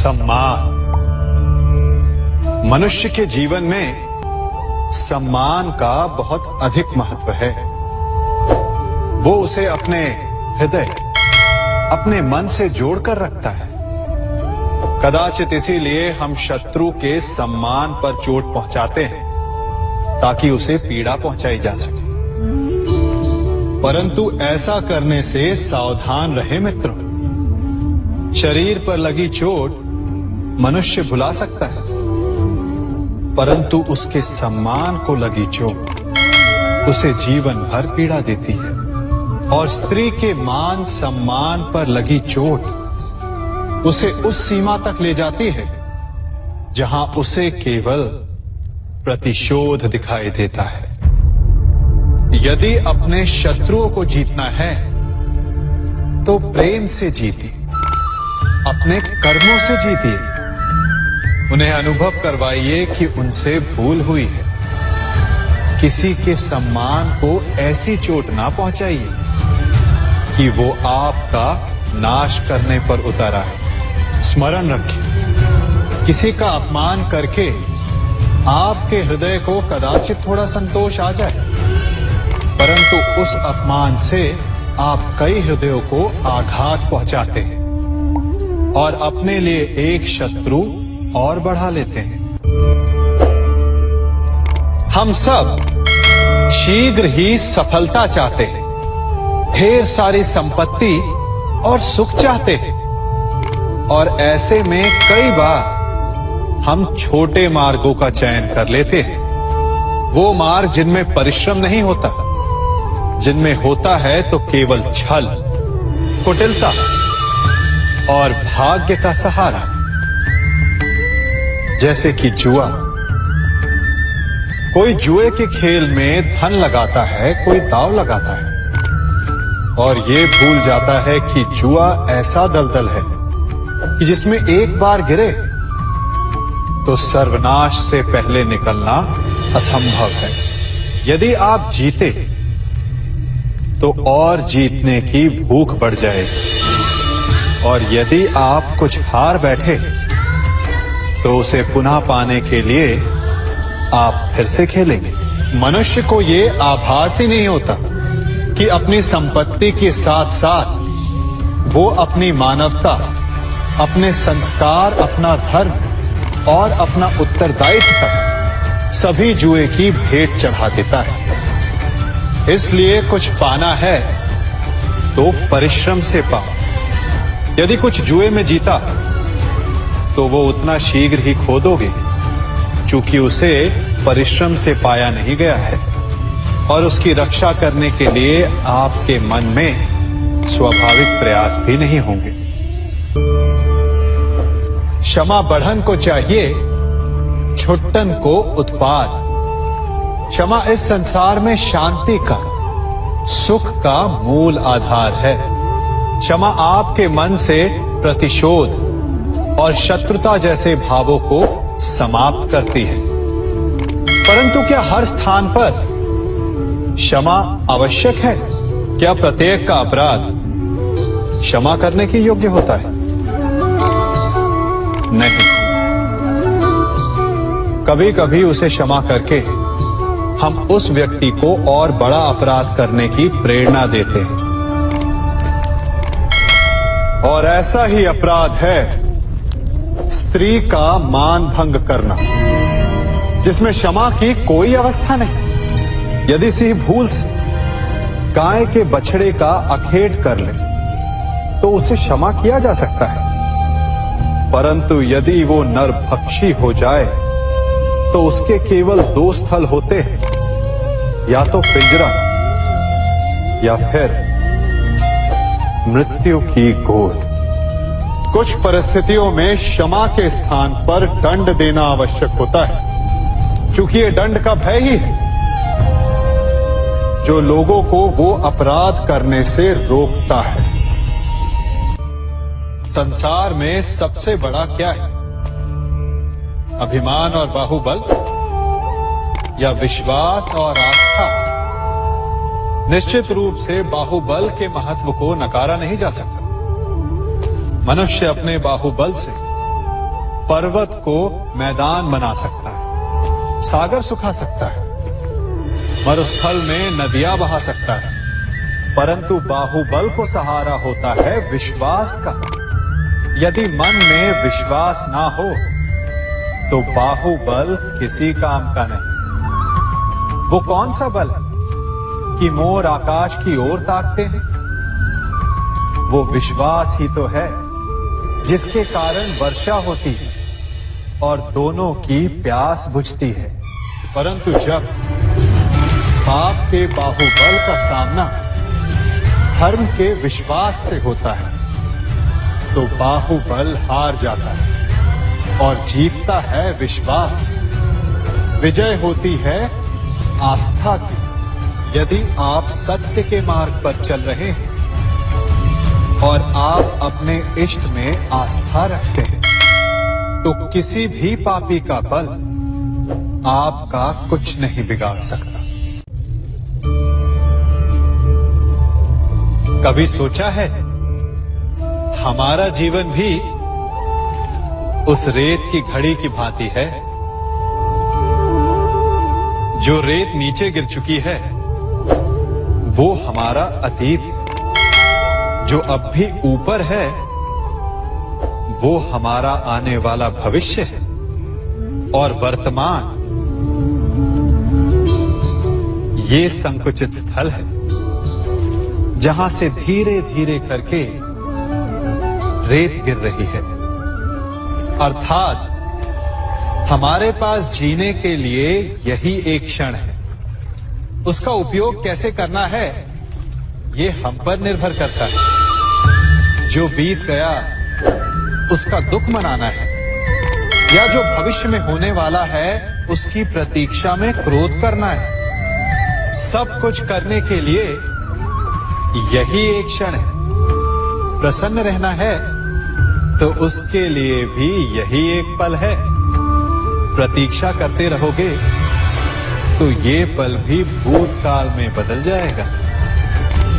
सम्मान। मनुष्य के जीवन में सम्मान का बहुत अधिक महत्व है। वो उसे अपने हृदय, अपने मन से जोड़कर रखता है। कदाचित इसीलिए हम शत्रु के सम्मान पर चोट पहुंचाते हैं ताकि उसे पीड़ा पहुंचाई जा सके। परंतु ऐसा करने से सावधान रहे मित्रों। शरीर पर लगी चोट मनुष्य भुला सकता है, परंतु उसके सम्मान को लगी चोट उसे जीवन भर पीड़ा देती है। और स्त्री के मान सम्मान पर लगी चोट उसे उस सीमा तक ले जाती है जहां उसे केवल प्रतिशोध दिखाई देता है। यदि अपने शत्रुओं को जीतना है तो प्रेम से जीतिए, अपने कर्मों से जीतिए। उन्हें अनुभव करवाइए कि उनसे भूल हुई है। किसी के सम्मान को ऐसी चोट ना पहुंचाइए कि वो आपका नाश करने पर उतरा है। स्मरण रखिए, किसी का अपमान करके आपके हृदय को कदाचित थोड़ा संतोष आ जाए, परंतु उस अपमान से आप कई हृदयों को आघात पहुंचाते हैं और अपने लिए एक शत्रु और बढ़ा लेते हैं। हम सब शीघ्र ही सफलता चाहते हैं, ढेर सारी संपत्ति और सुख चाहते हैं, और ऐसे में कई बार हम छोटे मार्गों का चयन कर लेते हैं। वो मार्ग जिनमें परिश्रम नहीं होता, जिनमें होता है तो केवल छल, कुटिलता और भाग्य का सहारा। जैसे कि जुआ। कोई जुए के खेल में धन लगाता है, कोई दांव लगाता है और ये भूल जाता है कि जुआ ऐसा दलदल है कि जिसमें एक बार गिरे तो सर्वनाश से पहले निकलना असंभव है। यदि आप जीते तो और जीतने की भूख बढ़ जाएगी, और यदि आप कुछ हार बैठे तो उसे पुनः पाने के लिए आप फिर से खेलेंगे। मनुष्य को ये आभास ही नहीं होता कि अपनी संपत्ति के साथ साथ वो अपनी मानवता, अपने संस्कार, अपना धर्म और अपना उत्तरदायित्व सभी जुए की भेंट चढ़ा देता है। इसलिए कुछ पाना है तो परिश्रम से पाओ। यदि कुछ जुए में जीता तो वो उतना शीघ्र ही खो दोगे, चूंकि उसे परिश्रम से पाया नहीं गया है, और उसकी रक्षा करने के लिए आपके मन में स्वाभाविक प्रयास भी नहीं होंगे। क्षमा बढ़न को चाहिए, छुट्टन को उत्पाद। क्षमा इस संसार में शांति का, सुख का मूल आधार है। क्षमा आपके मन से प्रतिशोध और शत्रुता जैसे भावों को समाप्त करती है। परंतु क्या हर स्थान पर क्षमा आवश्यक है? क्या प्रत्येक का अपराध क्षमा करने के योग्य होता है? नहीं। कभी कभी उसे क्षमा करके हम उस व्यक्ति को और बड़ा अपराध करने की प्रेरणा देते हैं, और ऐसा ही अपराध है स्त्री का मान भंग करना, जिसमें क्षमा की कोई अवस्था नहीं। यदि सिंह भूल से गाय के बछड़े का अखेट कर ले तो उसे क्षमा किया जा सकता है, परंतु यदि वो नरभक्षी हो जाए तो उसके केवल दो स्थल होते हैं, या तो पिंजरा या फिर मृत्यु की गोद। कुछ परिस्थितियों में क्षमा के स्थान पर दंड देना आवश्यक होता है, चूंकि ये दंड का भय ही है जो लोगों को वो अपराध करने से रोकता है। संसार में सबसे बड़ा क्या है? अभिमान और बाहुबल, या विश्वास और आस्था? निश्चित रूप से बाहुबल के महत्व को नकारा नहीं जा सकता। मनुष्य अपने बाहुबल से पर्वत को मैदान बना सकता है, सागर सुखा सकता है, मरुस्थल में नदियां बहा सकता है, परंतु बाहुबल को सहारा होता है विश्वास का। यदि मन में विश्वास ना हो तो बाहुबल किसी काम का नहीं। वो कौन सा बल है कि मोर आकाश की ओर ताकते हैं? वो विश्वास ही तो है जिसके कारण वर्षा होती है और दोनों की प्यास बुझती है। परंतु जब पाप के बाहुबल का सामना धर्म के विश्वास से होता है तो बाहुबल हार जाता है और जीतता है विश्वास। विजय होती है आस्था की। यदि आप सत्य के मार्ग पर चल रहे हैं और आप अपने इष्ट में आस्था रखते हैं तो किसी भी पापी का बल आपका कुछ नहीं बिगाड़ सकता। कभी सोचा है हमारा जीवन भी उस रेत की घड़ी की भांति है? जो रेत नीचे गिर चुकी है वो हमारा अतीत है, जो अब भी ऊपर है वो हमारा आने वाला भविष्य है, और वर्तमान ये संकुचित स्थल है जहां से धीरे धीरे करके रेत गिर रही है। अर्थात हमारे पास जीने के लिए यही एक क्षण है। उसका उपयोग कैसे करना है ये हम पर निर्भर करता है। जो बीत गया उसका दुख मनाना है या जो भविष्य में होने वाला है उसकी प्रतीक्षा में क्रोध करना है। सब कुछ करने के लिए यही एक क्षण है। प्रसन्न रहना है तो उसके लिए भी यही एक पल है। प्रतीक्षा करते रहोगे तो ये पल भी भूतकाल में बदल जाएगा।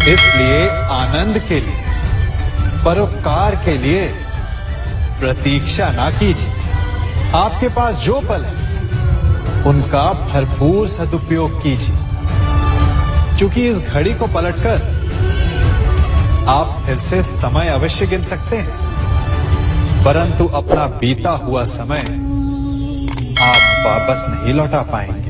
इसलिए आनंद के लिए, परोपकार के लिए प्रतीक्षा ना कीजिए। आपके पास जो पल है उनका भरपूर सदुपयोग कीजिए, क्योंकि इस घड़ी को पलटकर आप फिर से समय अवश्य गिन सकते हैं, परंतु अपना बीता हुआ समय आप वापस नहीं लौटा पाएंगे।